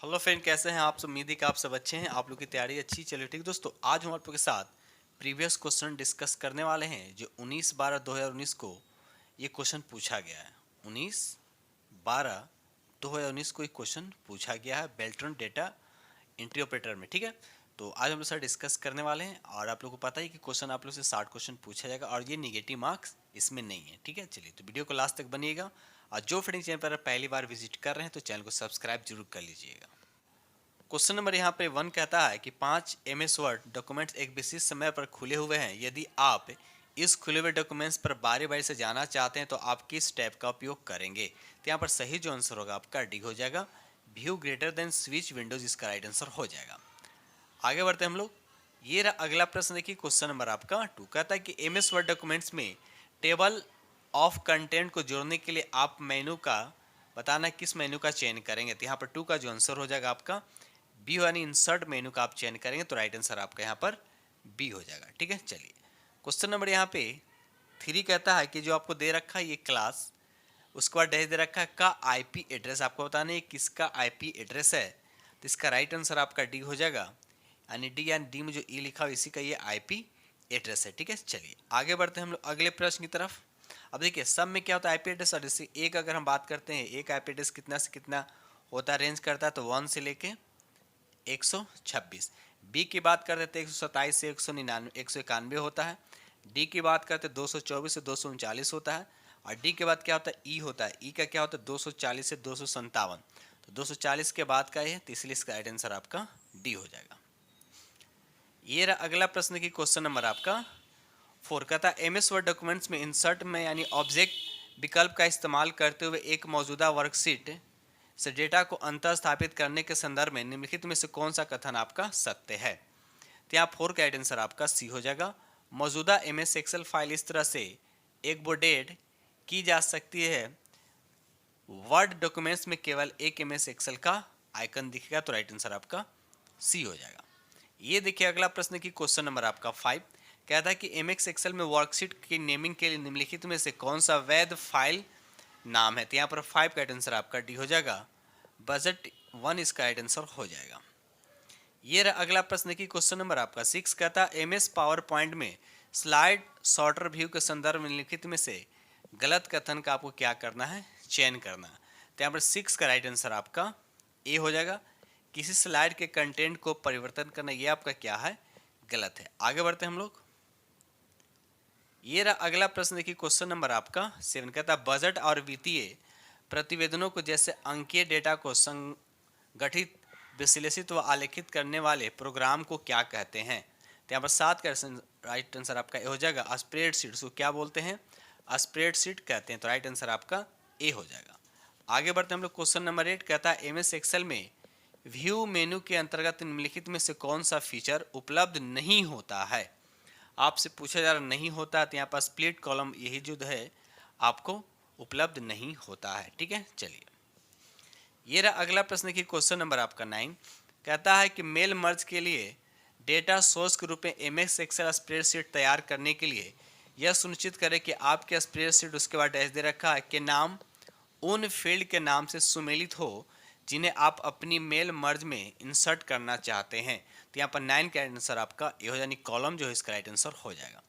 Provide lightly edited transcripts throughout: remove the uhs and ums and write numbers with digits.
Hello friend, कैसे हैं आप सब। उम्मीद है कि आप सब अच्छे हैं। आप लोग की तैयारी अच्छी चलिए ठीक। दोस्तों, आज हम आप लोग के साथ प्रीवियस क्वेश्चन डिस्कस करने वाले हैं जो 19/12/2019 को ये क्वेश्चन पूछा गया है। 19/12/2019 को एक क्वेश्चन पूछा गया है बेल्ट्रन डेटा एंट्री ऑपरेटर में। ठीक है, तो आज हम लोग साथ डिस्कस करने वाले हैं और आप लोग को पता है कि क्वेश्चन आप लोग से 60 क्वेश्चन पूछा जाएगा और ये निगेटिव मार्क्स इसमें नहीं है। ठीक है, चलिए तो वीडियो को लास्ट तक बनिएगा। और जो फ्रेंड चैनल पर पहली बार विजिट कर रहे हैं तो चैनल को सब्सक्राइब जरूर कर लीजिएगा। क्वेश्चन नंबर यहाँ पे 1 कहता है कि 5 MS वर्ड डॉक्यूमेंट्स एक विशेष समय पर खुले हुए हैं। यदि आप इस खुले हुए डॉक्यूमेंट्स पर बारी बारी से जाना चाहते हैं तो आप किस टैब का उपयोग करेंगे। तो यहाँ पर सही जो आंसर होगा आपका डी हो जाएगा। View greater than switch Windows इसका राइट आंसर हो जाएगा। आगे बढ़ते हैं हम लोग। ये रहा अगला प्रश्न। देखिए क्वेश्चन नंबर आपका 2 कहता है कि MS वर्ड डॉक्यूमेंट्स में टेबल ऑफ कंटेंट को जोड़ने के लिए आप मेनू का बताना किस मेनू का चयन करेंगे। तो यहाँ पर 2 का जो आंसर हो जाएगा आपका बी यानी इंसर्ट मेनू का आप चयन करेंगे तो राइट आंसर आपका यहाँ पर बी हो जाएगा। ठीक है, चलिए क्वेश्चन नंबर यहाँ पे 3 कहता है कि जो आपको दे रखा है ये क्लास, उसके बाद डैश दे रखा है का आईपी एड्रेस आपको बताना है किसका आईपी एड्रेस है। तो इसका राइट आंसर आपका डी हो जाएगा। यानी डी में जो ई लिखा हो इसी का ये आईपी एड्रेस है। ठीक है, चलिए आगे बढ़ते हैं हम लोग अगले प्रश्न की तरफ। अब देखिए सब में क्या होता है आईपी एड्रेस, और जैसे एक अगर हम बात करते हैं एक आईपी एड्रेस कितना से कितना होता है, रेंज करता है तो 1 से लेके 126। बी की बात करते तो 127 से 191 होता है। डी की बात करते 224 से 239 होता है। और डी के बाद क्या होता है ई होता है। ई का क्या होता है 240 से 257। तो 240 के बाद का है तो इसलिए इसका राइट आंसर आपका डी हो जाएगा। ये रहा अगला प्रश्न की क्वेश्चन नंबर आपका 4 कहता है MS वर्ड डॉक्यूमेंट्स में इंसर्ट में यानी ऑब्जेक्ट विकल्प का इस्तेमाल करते हुए एक मौजूदा वर्कशीट से डेटा को अंतर स्थापित करने के संदर्भ में निम्नलिखित में से कौन सा कथन आपका सत्य है। तो यहाँ 4 का राइट आंसर आपका सी हो जाएगा। मौजूदा MS एक्सेल फाइल इस तरह से एक्सपोर्ट की जा सकती है। वर्ड डॉक्यूमेंट्स में केवल एक MS एक्सेल का आइकन दिखेगा तो राइट आंसर आपका सी हो जाएगा। ये देखिए अगला प्रश्न की क्वेश्चन नंबर आपका 5 कहता है कि MS एक्सेल में वर्कशीट की नेमिंग के लिए निम्नलिखित में से कौन सा वैध फाइल नाम है। तो यहाँ पर 5 का राइट आंसर आपका डी हो जाएगा। बजट 1 इसका राइट आंसर हो जाएगा। ये रहा अगला प्रश्न की क्वेश्चन नंबर आपका 6 कहता है MS पावर पॉइंट में स्लाइड शॉर्टर व्यू के संदर्भ में निम्नलिखित में से गलत कथन का आपको क्या करना है, चयन करना। तो यहाँ पर 6 का राइट आंसर आपका ए हो जाएगा। किसी स्लाइड के कंटेंट को परिवर्तन करना ये आपका क्या है, गलत है। आगे बढ़ते हैं हम लोग। ये रहा अगला प्रश्न देखिए क्वेश्चन नंबर आपका 7 कहता है बजट और वित्तीय प्रतिवेदनों को जैसे अंकीय डेटा को संगठित विश्लेषित व आलेखित करने वाले प्रोग्राम को क्या कहते हैं। तो यहाँ पर 7 का राइट आंसर आपका ए हो जाएगा। स्प्रेडशीट को क्या बोलते हैं, स्प्रेडशीट कहते हैं तो राइट आंसर आपका ए हो जाएगा। आगे बढ़ते हैं हम लोग क्वेश्चन नंबर 8 कहता है MS एक्सेल में व्यू मेनू के अंतर्गत निम्नलिखित में से कौन सा फीचर उपलब्ध नहीं होता है। आपसे पूछा जा रहा नहीं होता तो यहाँ पर स्प्लिट कॉलम यही जो है आपको उपलब्ध नहीं होता है। ठीक है, चलिए ये रहा अगला प्रश्न की क्वेश्चन नंबर आपका 9 कहता है कि मेल मर्ज के लिए डेटा सोर्स के रूप में MS एक्सेल स्प्रेडशीट तैयार करने के लिए यह सुनिश्चित करें कि आपके स्प्रेडशीट उसके बाद डैश दे रखा है कि नाम उन फील्ड के नाम से सुमेलित हो जिन्हें आप अपनी मेल मर्ज में इंसर्ट करना चाहते हैं। तो यहाँ पर 9 का आंसर आपका ए हो यानी कॉलम जो है इसका राइट आंसर हो जाएगा।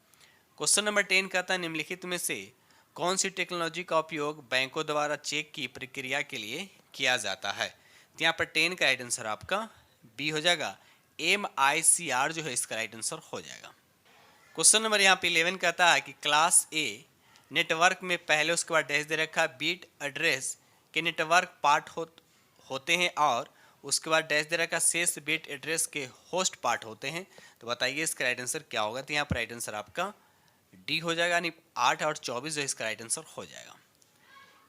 क्वेश्चन नंबर 10 कहता है निम्नलिखित में से कौन सी टेक्नोलॉजी का उपयोग बैंकों द्वारा चेक की प्रक्रिया के लिए किया जाता है। तो यहाँ पर 10 का राइट आंसर आपका बी हो जाएगा। MICR जो है इसका राइट आंसर हो जाएगा। क्वेश्चन नंबर यहाँ पे 11 कहता है कि क्लास ए नेटवर्क में पहले उसके बाद डैश दे रखा बीट एड्रेस के नेटवर्क पार्ट होते हैं और उसके बाद डैश दे रखा शेष बीट एड्रेस के होस्ट पार्ट होते हैं। तो बताइए इसका राइट आंसर क्या होगा। तो यहाँ पर राइट आंसर आपका डी हो जाएगा यानी 8 और 24 जो इसका राइट आंसर हो जाएगा।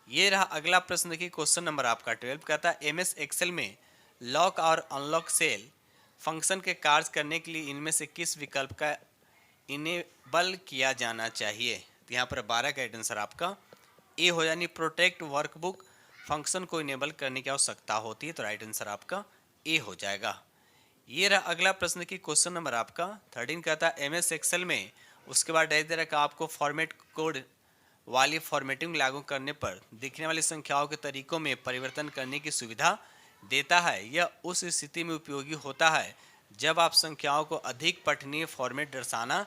ये रहा अगला प्रश्न देखिए क्वेश्चन नंबर आपका 12 कहता है MS एक्सेल में लॉक और अनलॉक सेल फंक्शन के कार्य करने के लिए इनमें से किस विकल्प का इनेबल किया जाना चाहिए। तो यहाँ पर 12 का राइट आंसर आपका ए हो यानी प्रोटेक्ट वर्कबुक फंक्शन को इनेबल करने की आवश्यकता होती है तो राइट आंसर आपका ए हो जाएगा। ये रहा अगला प्रश्न की क्वेश्चन नंबर आपका 13 कहता है MS एक्सेल में उसके बाद डैश दे रखा आपको फॉर्मेट कोड वाली फॉर्मेटिंग लागू करने पर दिखने वाली संख्याओं के तरीकों में परिवर्तन करने की सुविधा देता है यह उस स्थिति में उपयोगी होता है जब आप संख्याओं को अधिक पठनीय फॉर्मेट दर्शाना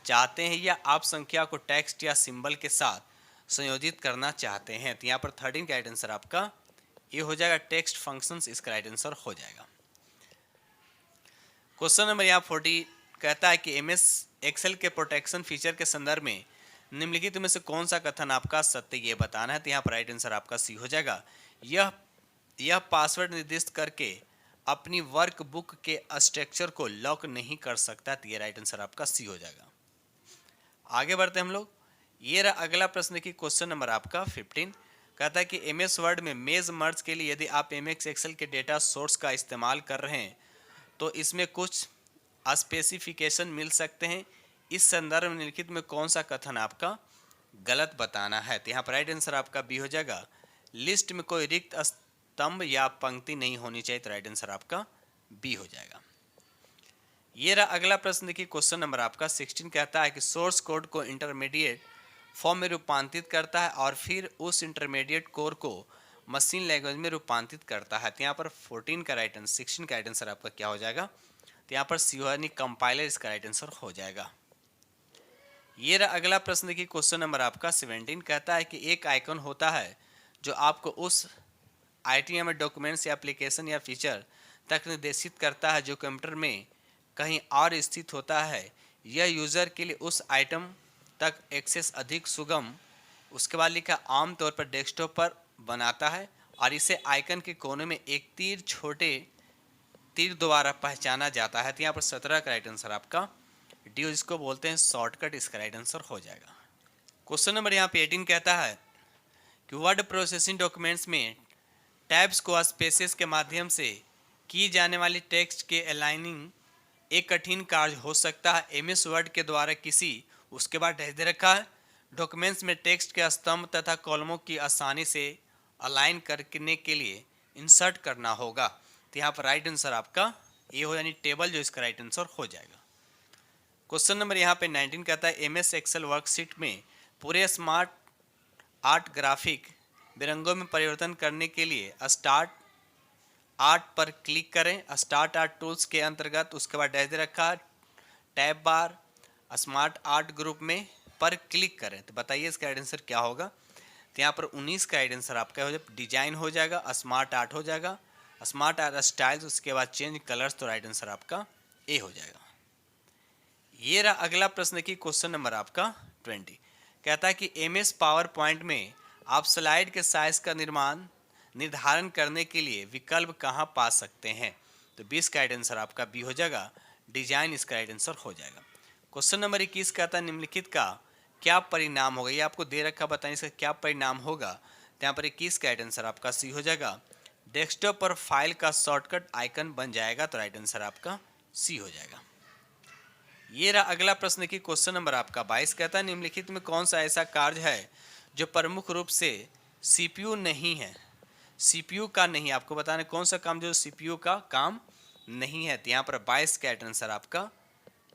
चाहते हैं या आप संख्या को टेक्स्ट या सिंबल के साथ संयोजित करना चाहते हैं। तो यहाँ पर 13 का राइट आंसर आपका ये हो जाएगा, टेक्स्ट फंक्शंस इसका राइट आंसर हो जाएगा। क्वेश्चन नंबर यहाँ 40 कहता है कि एमएस एक्सेल के प्रोटेक्शन फीचर के संदर्भ में निम्नलिखित में से कौन सा कथन आपका सत्य ये बताना है। तो यहाँ पर राइट आंसर आपका सी हो जाएगा, यह पासवर्ड निर्दिष्ट करके अपनी वर्क बुक के स्ट्रक्चर को लॉक नहीं कर सकता। तो ये राइट आंसर आपका सी हो जाएगा। आगे बढ़ते हैं हम लोग। ये रहा अगला प्रश्न की क्वेश्चन नंबर आपका 15 कहता है कि एमएस वर्ड में मेज मर्ज के लिए यदि आप एमएस एक्सेल के डेटा सोर्स का इस्तेमाल कर रहे हैं तो इसमें कुछ स्पेसिफिकेशन मिल सकते हैं। इस संदर्भ में निम्नलिखित में कौन सा कथन आपका गलत बताना है। तो यहाँ पर राइट आंसर आपका बी हो जाएगा, लिस्ट में कोई रिक्त स्तंभ या पंक्ति नहीं होनी चाहिए। तो राइट आंसर आपका बी हो जाएगा। ये रहा अगला प्रश्न देखिए, क्वेश्चन नंबर आपका 16 कहता है कि सोर्स कोड को इंटरमीडिएट फॉर्म में रूपांतरित करता है और फिर उस इंटरमीडिएट कोड को मशीन लैंग्वेज में रूपांतरित करता है। तो यहाँ पर 14 का राइट आंसर 16 का राइट आंसर आपका क्या हो जाएगा। तो यहाँ पर सी यानी कंपाइलर इसका राइट आंसर हो जाएगा। ये रहा अगला प्रश्न देखिए, क्वेश्चन नंबर आपका 17 कहता है कि एक आइकन होता है जो आपको उस आइटम में डॉक्यूमेंट्स या एप्लीकेशन या फीचर तक निर्देशित करता है जो कंप्यूटर में कहीं और स्थित होता है। यह यूज़र के लिए उस आइटम तक एक्सेस अधिक सुगम, उसके बाद लिखा आमतौर पर डेस्कटॉप पर बनाता है और इसे आइकन के कोने में एक छोटे तीर द्वारा पहचाना जाता है। तो यहाँ पर 17 का राइट आंसर आपका डी, जिसको बोलते हैं शॉर्टकट, इसका राइट आंसर हो जाएगा। क्वेश्चन नंबर यहाँ पे 18 कहता है कि वर्ड प्रोसेसिंग डॉक्यूमेंट्स में टैब्स को स्पेसेस के माध्यम से की जाने वाली टेक्स्ट के अलाइनिंग एक कठिन कार्य हो सकता है। एमएस वर्ड के द्वारा किसी उसके बाद दे रखा है डॉक्यूमेंट्स में टेक्स्ट के स्तंभ तथा कॉलमों की आसानी से अलाइन करने के लिए इंसर्ट करना होगा। तो यहाँ पर राइट आंसर आपका ये हो यानी टेबल, जो इसका राइट आंसर हो जाएगा। क्वेश्चन नंबर यहाँ पे 19 कहता है एमएस एक्सेल वर्कशीट में पूरे स्मार्ट आर्ट ग्राफिक रंगों में परिवर्तन करने के लिए स्टार्ट आर्ट पर क्लिक करें। स्टार्ट आर्ट टूल्स के अंतर्गत उसके बाद डैश दे रखा टैब बार स्मार्ट आर्ट ग्रुप में पर क्लिक करें। तो बताइए इसका राइट आंसर क्या होगा। तो यहाँ पर 19 का राइट आंसर आपका हो जाएगा, डिजाइन हो जाएगा, स्मार्ट आर्ट हो जाएगा, स्मार्ट आर्ट स्टाइल्स, उसके बाद चेंज कलर्स। तो राइट आंसर आपका ए हो जाएगा। ये रहा अगला प्रश्न की क्वेश्चन नंबर आपका 20 कहता है कि एमएस पावर पॉइंट में आप स्लाइड के साइज का निर्धारण करने के लिए विकल्प कहाँ पा सकते हैं। तो 20 का राइट आंसर आपका बी हो जाएगा, डिजाइन, इसका राइट आंसर हो जाएगा। क्वेश्चन नंबर 21 कहता है निम्नलिखित का क्या परिणाम होगा। ये आपको दे रखा, बताइए इसका क्या परिणाम होगा। तो यहाँ पर 21 का राइट आंसर आपका सी हो जाएगा, डेस्कटॉप पर फाइल का शॉर्टकट आइकन बन जाएगा। तो राइट आंसर आपका सी हो जाएगा। ये रहा अगला प्रश्न की क्वेश्चन नंबर आपका 22 कहता है निम्नलिखित में कौन सा ऐसा कार्य है जो प्रमुख रूप से सीपीयू नहीं है, सीपीयू का नहीं, आपको बताना कौन सा काम जो सीपीयू का काम नहीं है। तो यहाँ पर 22 का आंसर आपका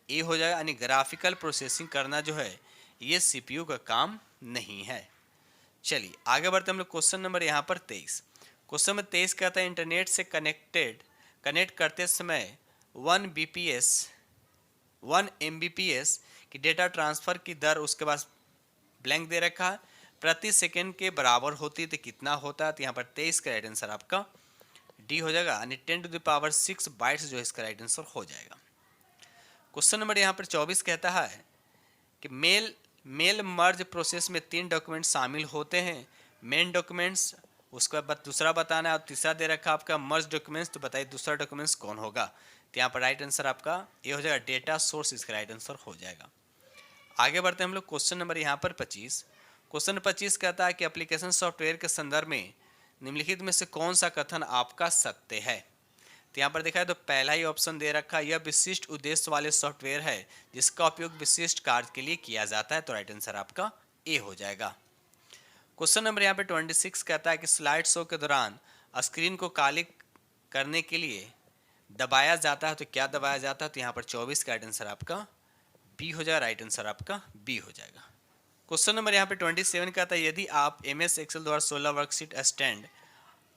ए हो जाएगा, यानी ग्राफिकल प्रोसेसिंग करना जो है ये सीपीयू का काम नहीं है। चलिए आगे बढ़ते हम लोग क्वेश्चन नंबर यहाँ पर 23। क्वेश्चन नंबर 23 कहता है इंटरनेट से कनेक्ट करते समय 1 Mbps की डेटा ट्रांसफ़र की दर, उसके बाद ब्लैंक दे रखा है, प्रति सेकंड के बराबर होती है। तो कितना होता है। तो यहाँ पर 23 का राइट आंसर आपका डी हो जाएगा, यानी 10⁶ बाइट्स जो है इसका राइट आंसर हो जाएगा। क्वेश्चन नंबर यहाँ पर 24 कहता है कि मेल मर्ज प्रोसेस में 3 डॉक्यूमेंट शामिल होते हैं, मेन डॉक्यूमेंट्स, उसका बाद दूसरा बताना है और तीसरा दे रखा आपका मर्ज डॉक्यूमेंट्स। तो बताइए दूसरा डॉक्यूमेंट्स कौन होगा। तो यहाँ पर राइट आंसर आपका ये हो जाएगा, डेटा सोर्स, इसका राइट आंसर हो जाएगा। आगे बढ़ते हैं हम लोग क्वेश्चन नंबर यहाँ पर 25। क्वेश्चन 25 कहता है कि एप्लीकेशन सॉफ्टवेयर के संदर्भ में निम्नलिखित में से कौन सा कथन आपका सत्य है। तो यहाँ पर देखा है तो पहला ही ऑप्शन दे रखा है, यह विशिष्ट उद्देश्य वाले सॉफ्टवेयर है जिसका उपयोग विशिष्ट कार्य के लिए किया जाता है। तो राइट आंसर आपका ए हो जाएगा। क्वेश्चन नंबर यहाँ पे 26 कहता है कि स्लाइड शो के दौरान स्क्रीन को काली करने के लिए दबाया जाता है। तो क्या दबाया जाता है। तो यहाँ पर 24 का राइट आंसर आपका बी हो जाएगा, राइट आंसर आपका बी हो जाएगा। क्वेश्चन नंबर यहाँ पे 27 कहता है यदि आप एमएस एक्सेल द्वारा 16 वर्कशीट स्टैंड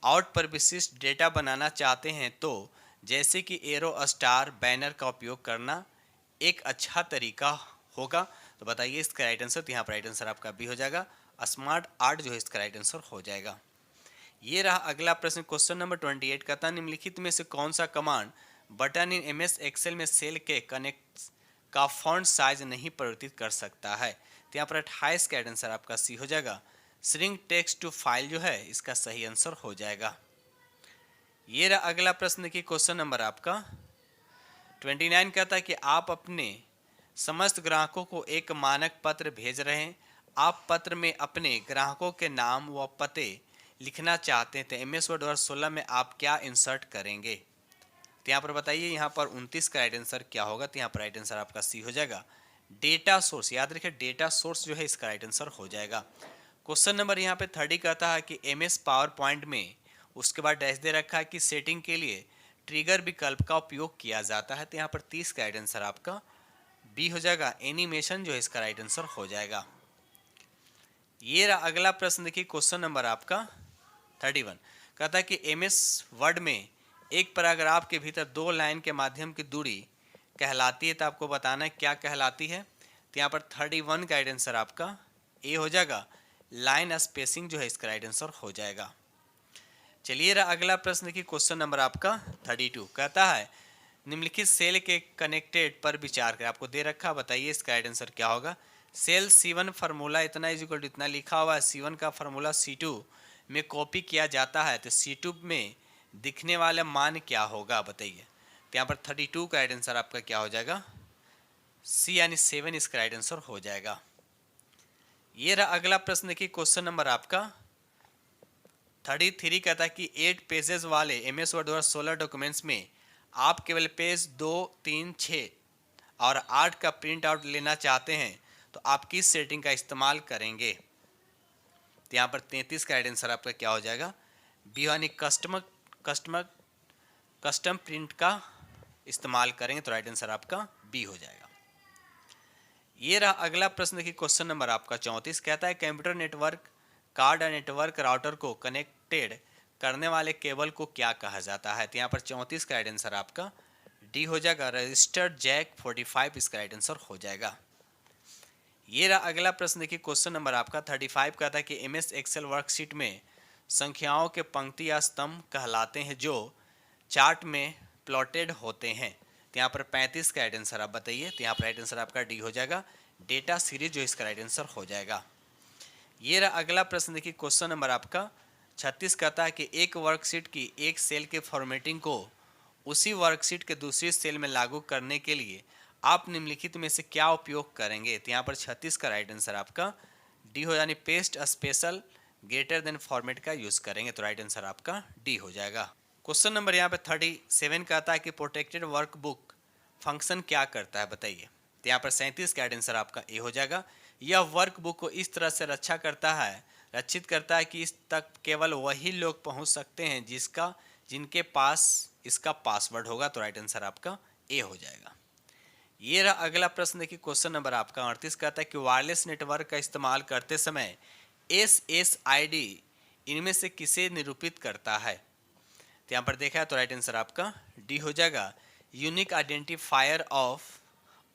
आउट पर विशिष्ट डेटा बनाना चाहते हैं तो जैसे कि एरो, स्टार, बैनर का उपयोग करना एक अच्छा तरीका होगा। तो बताइए इसका राइट आंसर। तो यहाँ पर राइट आंसर आपका बी हो जाएगा, स्मार्ट आर्ट जो है इसका राइट आंसर हो जाएगा। ये रहा अगला प्रश्न, क्वेश्चन नंबर 28 कहता है निम्नलिखित में से कौन सा कमांड बटन इन एमएस एक्सेल में सेल के कनेक्ट का फॉन्ट साइज नहीं परिवर्तित कर सकता है। तो यहाँ पर 28 का आंसर आपका सी हो जाएगा, श्रिंक टेक्स्ट टू फाइल जो है इसका सही आंसर हो जाएगा। ये रहा अगला प्रश्न की क्वेश्चन नंबर आपका 29 कहता है कि आप अपने समस्त ग्राहकों को एक मानक पत्र भेज रहे हैं। आप पत्र में अपने ग्राहकों के नाम व पते लिखना चाहते हैं तो एमएस वर्ड 2016 में आप क्या इंसर्ट करेंगे। तो यहाँ पर बताइए, यहाँ पर 29 का राइट आंसर क्या होगा। तो यहाँ पर राइट आंसर आपका सी हो जाएगा, डेटा सोर्स। याद रखिए डेटा सोर्स जो है इसका राइट आंसर हो जाएगा। क्वेश्चन नंबर यहाँ पे 30 कहता है कि एमएस पावर पॉइंट में उसके बाद डैश दे रखा है कि सेटिंग के लिए ट्रिगर विकल्प का उपयोग किया जाता है। तो यहाँ पर 30 का राइट आंसर आपका बी हो जाएगा, एनिमेशन जो है इसका राइट आंसर हो जाएगा। ये रहा अगला प्रश्न देखिए, क्वेश्चन नंबर आपका 31 कहता है कि एमएस वर्ड में एक पैराग्राफ के भीतर 2 लाइन के माध्यम की दूरी कहलाती है। तो आपको बताना है क्या कहलाती है। तो यहाँ पर 31 का राइट आंसर आपका ए हो जाएगा, लाइन स्पेसिंग जो है इसका राइट आंसर हो जाएगा। चलिए रहा अगला प्रश्न की क्वेश्चन नंबर आपका 32 कहता है निम्नलिखित सेल के कनेक्टेड पर विचार करें। आपको दे रखा, बताइए इसका राइट आंसर क्या होगा। सेल C1 फार्मूला इतना इज इक्वल टू इतना लिखा हुआ है, C1 का फार्मूला C2 में कॉपी किया जाता है तो C2 में दिखने वाला मान क्या होगा बताइए। तो यहाँ पर 32 का राइट आंसर आपका क्या हो जाएगा, सी यानी 7 इसका राइट आंसर हो जाएगा। ये रहा अगला प्रश्न की क्वेश्चन नंबर आपका 33 कहता है कि 8 पेजेस वाले एमएस वर्ड 2016 डॉक्यूमेंट्स में आप केवल पेज 2, 3, 6 और 8 का प्रिंट आउट लेना चाहते हैं तो आप किस सेटिंग का इस्तेमाल करेंगे। तो यहाँ पर 33 का राइट आंसर आपका क्या हो जाएगा, बी यानी कस्टम प्रिंट का इस्तेमाल करेंगे। तो राइट आंसर आपका बी हो जाएगा। ये रहा अगला प्रश्न की क्वेश्चन नंबर आपका 34 कहता है कंप्यूटर नेटवर्क कार्ड और नेटवर्क राउटर को कनेक्टेड करने वाले केबल को क्या कहा जाता है। तो यहाँ पर 34 का राइट आंसर आपका डी हो जाएगा, रजिस्टर्ड जैक 45 इसका राइट आंसर हो जाएगा। ये रहा अगला प्रश्न देखिए, क्वेश्चन नंबर आपका 35 कहता है कि एमएस एक्सेल वर्कशीट में संख्याओं के पंक्ति या स्तंभ कहलाते हैं जो चार्ट में प्लॉटेड होते हैं। तो यहाँ पर 35 का राइट आंसर आप बताइए। तो यहाँ पर राइट आंसर आपका डी हो जाएगा, डेटा सीरीज जो इसका राइट आंसर हो जाएगा। ये रहा अगला प्रश्न देखिए, क्वेश्चन नंबर आपका 36 कहता है कि एक वर्कशीट की एक सेल के फॉर्मेटिंग को उसी वर्कशीट के दूसरी सेल में लागू करने के लिए आप निम्नलिखित में से क्या उपयोग करेंगे। तो यहाँ पर 36 का राइट आंसर आपका डी हो, यानी paste special greater than format का यूज करेंगे। तो राइट आंसर आपका डी हो जाएगा। क्वेश्चन नंबर यहाँ पे 37 कहता है कि प्रोटेक्टेड वर्कबुक फंक्शन क्या करता है बताइए। तो यहाँ पर 37 का राइट आंसर आपका ए हो जाएगा, यह वर्कबुक को इस तरह से रक्षित करता है कि इस तक केवल वही लोग पहुंच सकते हैं जिनके पास इसका पासवर्ड होगा। तो राइट आंसर आपका ए हो जाएगा। ये रहा अगला प्रश्न देखिए, क्वेश्चन नंबर आपका 38 कहता है कि वायरलेस नेटवर्क का इस्तेमाल करते समय SSID इनमें से किसे निरूपित करता है। तो यहाँ पर देखा है तो राइट आंसर आपका डी हो जाएगा, unique identifier of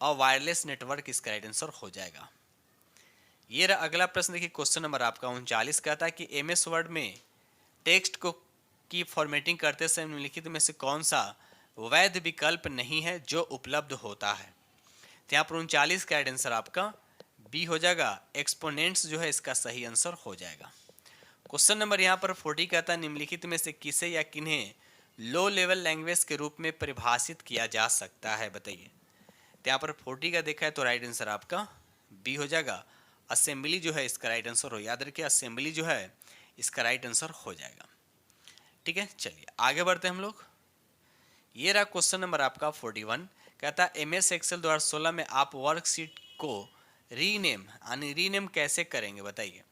a wireless network इसका राइट आंसर हो जाएगा। ये रहा अगला प्रश्न देखिए, क्वेश्चन नंबर आपका 39 कहता है कि एमएस वर्ड में टेक्स्ट को की फॉर्मेटिंग करते समय निम्नलिखित में से कौन सा वैध विकल्प नहीं है जो उपलब्ध होता है। तो यहाँ पर 39 का राइट आंसर आपका बी हो जाएगा, एक्सपोनेंट्स जो है इसका सही आंसर हो जाएगा। क्वेश्चन नंबर यहाँ पर 40 कहता है निम्नलिखित में से किसे या किन्हें लो लेवल लैंग्वेज के रूप में परिभाषित किया जा सकता है बताइए। तो यहाँ पर 40 का देखा है तो राइट आंसर आपका बी हो जाएगा, असेंबली जो है इसका राइट आंसर हो। याद रखिए असेंबली जो है इसका राइट आंसर हो जाएगा। ठीक है, चलिए आगे बढ़ते हैं हम लोग। ये रहा क्वेश्चन नंबर आपका 41 कहता है एमएस एक्सेल 2016 में आप वर्कशीट को रीनेम कैसे करेंगे बताइए।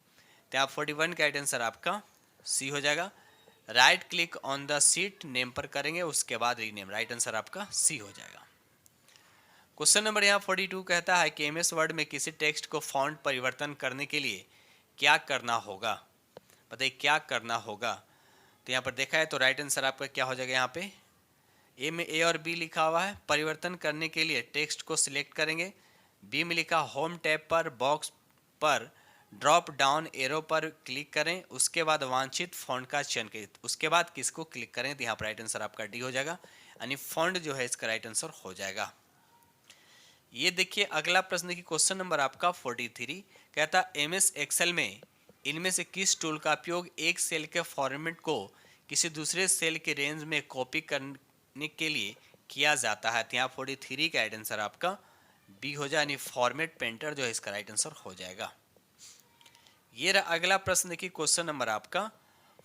तो आप 41 का राइट आंसर आपका सी हो जाएगा, right click on the sheet name पर करेंगे उसके बाद रीनेम। राइट आंसर आपका सी हो जाएगा। क्वेश्चन नंबर यहाँ 42 कहता है कि एमएस वर्ड में किसी टेक्स्ट को फॉन्ट परिवर्तन करने के लिए क्या करना होगा बताइए, क्या करना होगा। तो यहाँ पर देखा है तो राइट आंसर आपका क्या हो जाएगा, यहाँ पे ए में ए और बी लिखा हुआ है। परिवर्तन करने के लिए टेक्स्ट को सिलेक्ट करेंगे। बी में लिखा होम टैब पर बॉक्स पर ड्रॉप डाउन एरो पर क्लिक करें, उसके बाद वांछित फॉन्ट का चयन करें, उसके बाद किसको क्लिक करें, तो यहाँ पर राइट आंसर आपका डी हो जाएगा, यानी फॉन्ट जो है इसका राइट आंसर हो जाएगा। ये देखिए अगला प्रश्न की क्वेश्चन नंबर आपका 43 कहता एमएस एक्सेल में इनमें से किस टूल का उपयोग एक सेल के फॉर्मेट को किसी दूसरे सेल के रेंज में कॉपी करने के लिए किया जाता है। तो यहाँ 43 का राइट आंसर आपका बी हो जाए, यानी फॉर्मेट पेंटर जो है इसका राइट आंसर हो जाएगा। ये रहा अगला प्रश्न देखिए क्वेश्चन नंबर आपका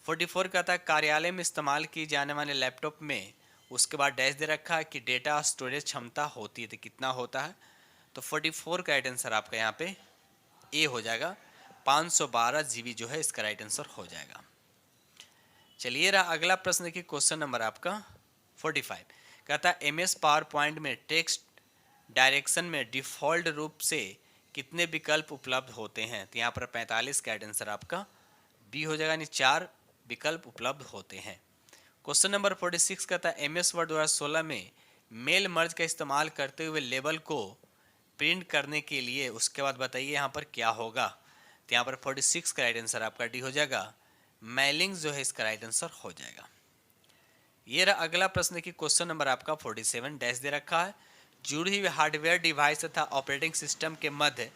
44 कहता है कार्यालय में इस्तेमाल की जाने वाले लैपटॉप में उसके बाद डैश दे रखा है कि डेटा स्टोरेज क्षमता होती है तो कितना होता है। तो 44 का राइट आंसर आपका यहाँ पे ए हो जाएगा, 512 GB जो है इसका राइट आंसर हो जाएगा। चलिए रहा अगला प्रश्न देखिए क्वेश्चन नंबर आपका 45 कहता है एमएस पावर पॉइंट में टेक्स्ट डायरेक्शन में डिफॉल्ट रूप से कितने विकल्प उपलब्ध होते हैं। तो यहाँ पर 45 का राइट आंसर आपका बी हो जाएगा, यानी 4 विकल्प उपलब्ध होते हैं। क्वेश्चन नंबर 46 कहता है एमएस वर्ड 2016 में मेल मर्ज का इस्तेमाल करते हुए लेबल को प्रिंट करने के लिए उसके बाद बताइए यहाँ पर क्या होगा। तो यहाँ पर 46 का राइट आंसर आपका डी हो जाएगा, मेलिंग जो है इसका राइट आंसर हो जाएगा। ये रहा अगला प्रश्न की क्वेश्चन नंबर आपका 47 डैश दे रखा है जुड़ी हुई हार्डवेयर डिवाइस तथा ऑपरेटिंग सिस्टम के मध्य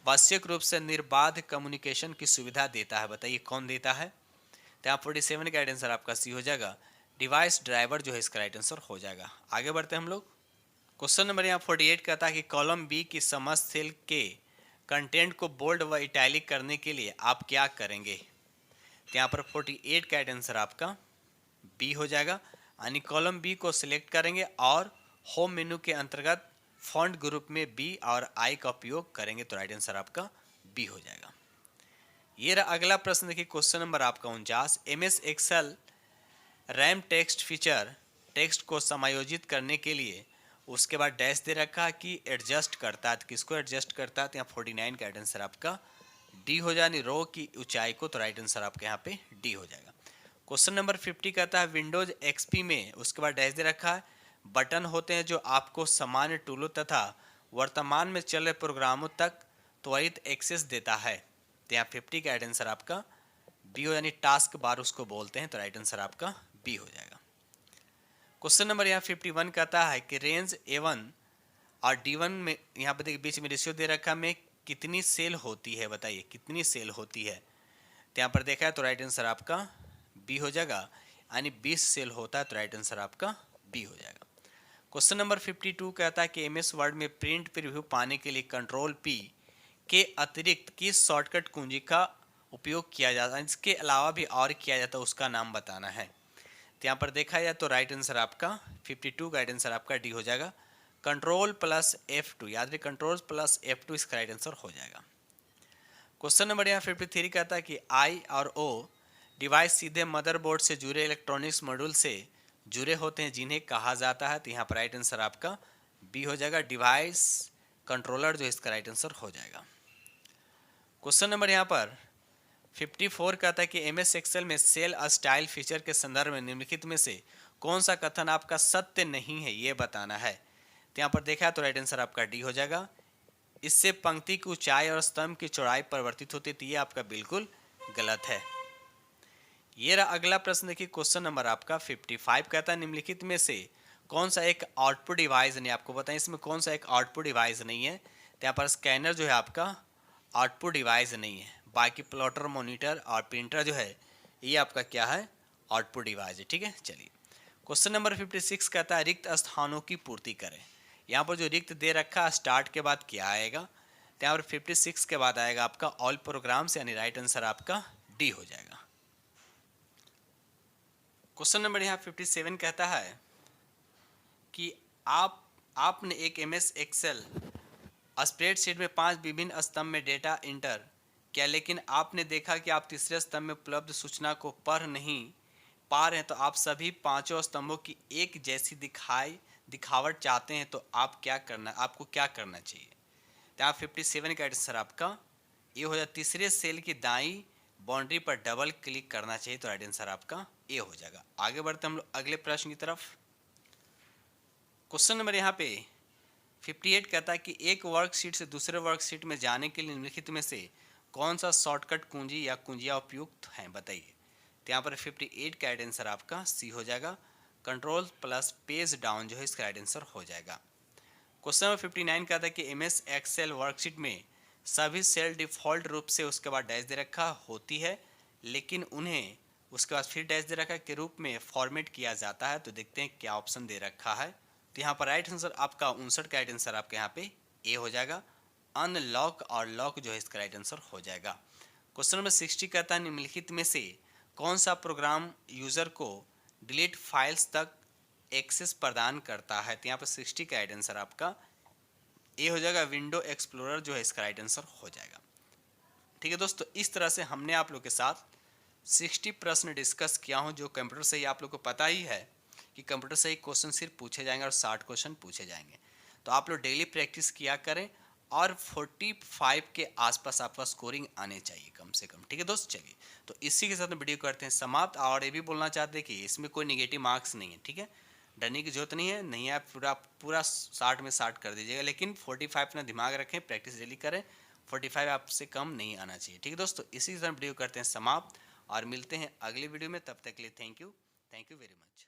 आवश्यक रूप से निर्बाध कम्युनिकेशन की सुविधा देता है, बताइए कौन देता है। तो यहाँ 47 का राइट आंसर आपका सी हो जाएगा, डिवाइस ड्राइवर जो है इसका राइट आंसर हो जाएगा। आगे बढ़ते हैं हम लोग। क्वेश्चन नंबर यहाँ 48 कहता है कि कॉलम बी की समस्त सेल के कंटेंट को बोल्ड व इटैलिक करने के लिए आप क्या करेंगे। तो यहाँ पर 48 का राइट आंसर आपका बी हो जाएगा, यानी कॉलम बी को सिलेक्ट करेंगे और होम मेनू के अंतर्गत फॉन्ट ग्रुप में बी और आई का उपयोग करेंगे, तो राइट आंसर आपका बी हो जाएगा। ये रहा अगला प्रश्न देखिए क्वेश्चन नंबर आपका 49 MS Excel wrap text feature text को समायोजित करने के लिए उसके बाद डैश दे रखा कि एडजस्ट करता है, तो किसको एडजस्ट करता है। तो यहाँ 49 का राइट आंसर आपका डी हो जाए, रो की ऊंचाई को, तो राइट आंसर आपका यहाँ पे डी हो जाएगा। क्वेश्चन नंबर 50 कहता है विंडोज एक्सपी में उसके बाद डैश दे रखा है बटन होते हैं जो आपको सामान्य टूलों तथा वर्तमान में चल रहे प्रोग्रामों तक त्वरित एक्सेस देता है। तो यहाँ 50 का राइट आंसर आपका बी हो, यानी टास्क बार उसको बोलते हैं, तो राइट आंसर आपका बी हो जाएगा। क्वेश्चन नंबर यहाँ 51 कहता है कि रेंज A1 और D1 में यहाँ पर देखिए बीच में रेशियो दे रखा में कितनी सेल होती है, बताइए कितनी सेल होती है। तो यहाँ पर देखा है तो राइट आंसर आपका बी हो जाएगा, यानी 20 सेल होता है, तो राइट आंसर आपका बी हो जाएगा। क्वेश्चन नंबर 52 कहता है कि एमएस वर्ड में प्रिंट प्रीव्यू पाने के लिए कंट्रोल पी के अतिरिक्त किस शॉर्टकट कुंजी का उपयोग किया जाता है, इसके अलावा भी और किया जाता है उसका नाम बताना है। तो यहाँ पर देखा जाए तो राइट आंसर आपका 52 का राइट आंसर आपका डी हो जाएगा, कंट्रोल प्लस F2, याद रखिए कंट्रोल प्लस F2 इसका राइट आंसर हो जाएगा। क्वेश्चन नंबर यहाँ 53 कहता है कि आई और ओ डिवाइस सीधे मदरबोर्ड से जुड़े इलेक्ट्रॉनिक्स मॉड्यूल से जुड़े होते हैं जिन्हें कहा जाता है। तो यहाँ पर राइट आंसर आपका बी हो जाएगा, डिवाइस कंट्रोलर जो इसका राइट आंसर हो जाएगा। क्वेश्चन नंबर यहाँ पर 54 कहता है कि एमएस एक्सेल में सेल स्टाइल फीचर के संदर्भ में निम्नलिखित में से कौन सा कथन आपका सत्य नहीं है ये बताना है। तो यहाँ पर देखा है तो राइट आंसर आपका डी हो जाएगा, इससे पंक्ति की ऊंचाई और स्तंभ की चौड़ाई परिवर्तित होती है, तो ये आपका बिल्कुल गलत है। ये रहा अगला प्रश्न देखिए क्वेश्चन नंबर आपका 55 कहता है निम्नलिखित में से कौन सा एक आउटपुट डिवाइस नहीं, आपको बताएं इसमें कौन सा एक आउटपुट डिवाइस नहीं है। तो यहाँ पर स्कैनर जो है आपका आउटपुट डिवाइस नहीं है, बाकी प्लॉटर मॉनिटर और प्रिंटर जो है ये आपका क्या है आउटपुट डिवाइस है, ठीक है। चलिए क्वेश्चन नंबर 56 कहता है रिक्त स्थानों की पूर्ति करें। यहाँ पर जो रिक्त दे रखा स्टार्ट के बाद क्या आएगा, तो यहाँ पर 56 के बाद आएगा आपका ऑल प्रोग्राम्स, यानी राइट आंसर आपका डी हो जाएगा। क्वेश्चन नंबर यहाँ 57 कहता है कि आपने एक एमएस एक्सेल स्प्रेडशीट में 5 विभिन्न स्तंभ में डेटा इंटर किया, लेकिन आपने देखा कि आप तीसरे स्तंभ में उपलब्ध सूचना को पढ़ नहीं पा रहे हैं, तो आप सभी पांचों स्तंभों की एक जैसी दिखावट चाहते हैं, तो आपको क्या करना चाहिए। तो आप 57 का आंसर आपका ये हो जाए, तीसरे सेल की दाईं बाउंड्री पर डबल क्लिक करना चाहिए, तो राइट आंसर आपका ए हो जाएगा। आगे बढ़ते हम लोग अगले प्रश्न की तरफ। क्वेश्चन नंबर यहाँ पे 58 कहता है कि एक वर्कशीट से दूसरे वर्कशीट में जाने के लिए निम्नलिखित में से कौन सा शॉर्टकट कुंजी या कुंजियाँ उपयुक्त हैं, बताइए। तो यहाँ पर 58 का राइट आंसर आपका सी हो जाएगा। कंट्रोल प्लस पेज डाउन जो है इसका राइट आंसर हो जाएगा। क्वेश्चन नंबर 59 कहता है कि एमएस एक्सेल वर्कशीट में सभी सेल डिफॉल्ट रूप से उसके बाद डैश दे रखा होती है, लेकिन उन्हें उसके बाद फिर डैश दे रखा के रूप में फॉर्मेट किया जाता है। तो देखते हैं क्या ऑप्शन दे रखा है। तो यहाँ पर राइट आंसर आपका 59 का राइट आंसर आपके यहाँ पे ए हो जाएगा। अनलॉक और लॉक जो है इसका राइट आंसर हो जाएगा। क्वेश्चन नंबर 60 कहता है निम्नलिखित में से कौन सा प्रोग्राम यूजर को डिलीट फाइल्स तक एक्सेस प्रदान करता है। तो यहाँ पर 60 का राइट आंसर आपका ए हो जाएगा। विंडो एक्सप्लोरर जो है इसका राइट आंसर हो जाएगा। ठीक है दोस्तों, इस तरह से हमने आप लोग के साथ 60 प्रश्न डिस्कस किया हूँ, जो कंप्यूटर से ही आप लोग को पता ही है कि कंप्यूटर से ही क्वेश्चन सिर्फ पूछे जाएंगे और 60 क्वेश्चन पूछे जाएंगे। तो आप लोग डेली प्रैक्टिस किया करें और 45 के आसपास आपका स्कोरिंग आने चाहिए कम से कम। ठीक है दोस्त, चलिए तो इसी के साथ वीडियो करते हैं समाप्त। और ये भी बोलना चाहते हैं कि इसमें कोई नेगेटिव मार्क्स नहीं है, ठीक है, डरने की जरूरत नहीं है। नहीं आप पूरा पूरा 60 में 60 कर दीजिएगा, लेकिन 45 ना दिमाग रखें, प्रैक्टिस डेली करें। 45 आपसे कम नहीं आना चाहिए। ठीक है दोस्तों, इसी के साथ वीडियो करते हैं समाप्त और मिलते हैं अगले वीडियो में। तब तक के लिए थैंक यू वेरी मच।